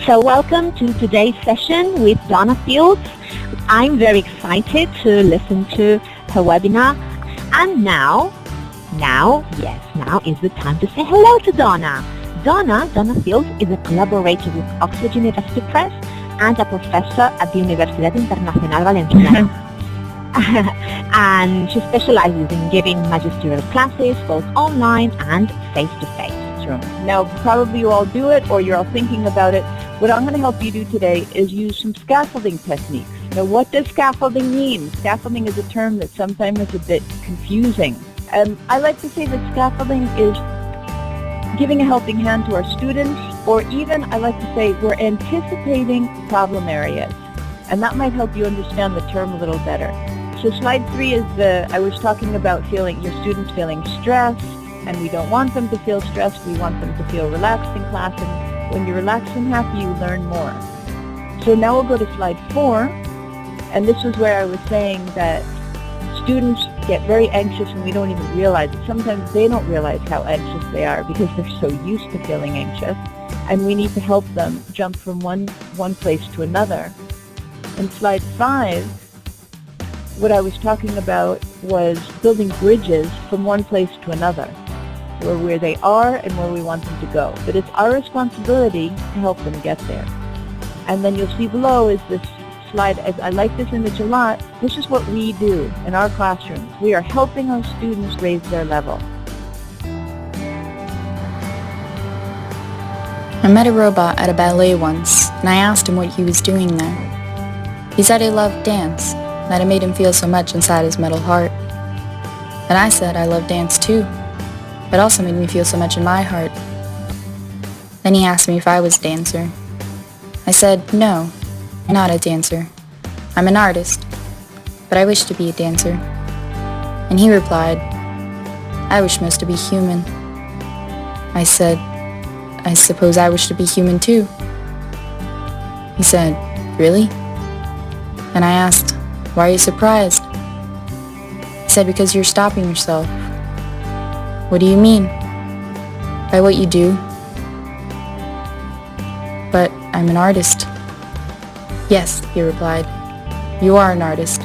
So welcome to today's session with Donna Fields. I'm very excited to listen to her webinar. And now is the time to say hello to Donna. Donna Fields is a collaborator with Oxford University Press and a professor at the Universidad Internacional Valenciana. And she specializes in giving magisterial classes both online and face-to-face. Now, probably you all do it or you're all thinking about it. What I'm going to help you do today is use some scaffolding techniques. Now, what does scaffolding mean? Scaffolding is a term that sometimes is a bit confusing. I like to say that scaffolding is giving a helping hand to our students, or even I like to say we're anticipating problem areas. And that might help you understand the term a little better. So slide 3 is I was talking about your students feeling stressed, and we don't want them to feel stressed. We want them to feel relaxed in class, and when you're relaxed and happy, you learn more. So now we'll go to slide 4, and this is where I was saying that students get very anxious and we don't even realize it. Sometimes they don't realize how anxious they are because they're so used to feeling anxious, and we need to help them jump from one place to another. In slide 5, what I was talking about was building bridges from one place to another, where they are and where we want them to go. But it's our responsibility to help them get there. And then you'll see below is this slide. As I like this image a lot. This is what we do in our classrooms. We are helping our students raise their level. I met a robot at a ballet once, and I asked him what he was doing there. He said he loved dance, that it made him feel so much inside his metal heart. And I said I love dance too. It also made me feel so much in my heart. Then he asked me if I was a dancer. I said, no, I'm not a dancer. I'm an artist, but I wish to be a dancer. And he replied, I wish most to be human. I said, I suppose I wish to be human too. He said, really? And I asked, why are you surprised? He said, because you're stopping yourself. What do you mean? By what you do? But I'm an artist. Yes, he replied. You are an artist.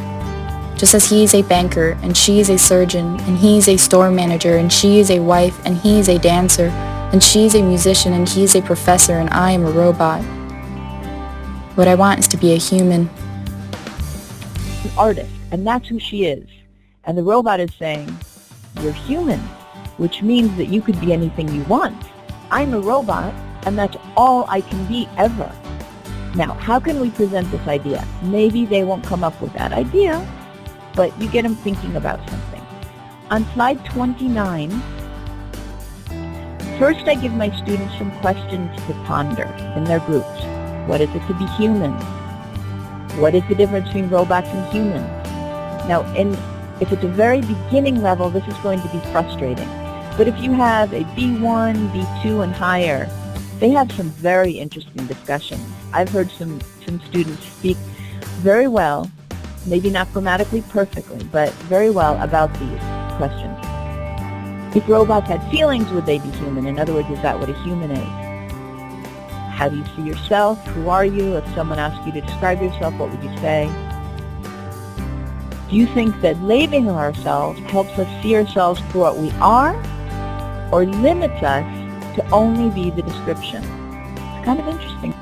Just as he is a banker, and she is a surgeon, and he is a store manager, and she is a wife, and he is a dancer, and she is a musician, and he is a professor, and I am a robot. What I want is to be a human. An artist, and that's who she is. And the robot is saying, you're human, which means that you could be anything you want. I'm a robot, and that's all I can be ever. Now, how can we present this idea? Maybe they won't come up with that idea, but you get them thinking about something. On slide 29, first I give my students some questions to ponder in their groups. What is it to be human? What is the difference between robots and humans? Now, if it's a very beginning level, this is going to be frustrating. But if you have a B1, B2, and higher, they have some very interesting discussions. I've heard some students speak very well, maybe not grammatically perfectly, but very well about these questions. If robots had feelings, would they be human? In other words, is that what a human is? How do you see yourself? Who are you? If someone asked you to describe yourself, what would you say? Do you think that labeling ourselves helps us see ourselves for what we are, or limits us to only be the description? It's kind of interesting.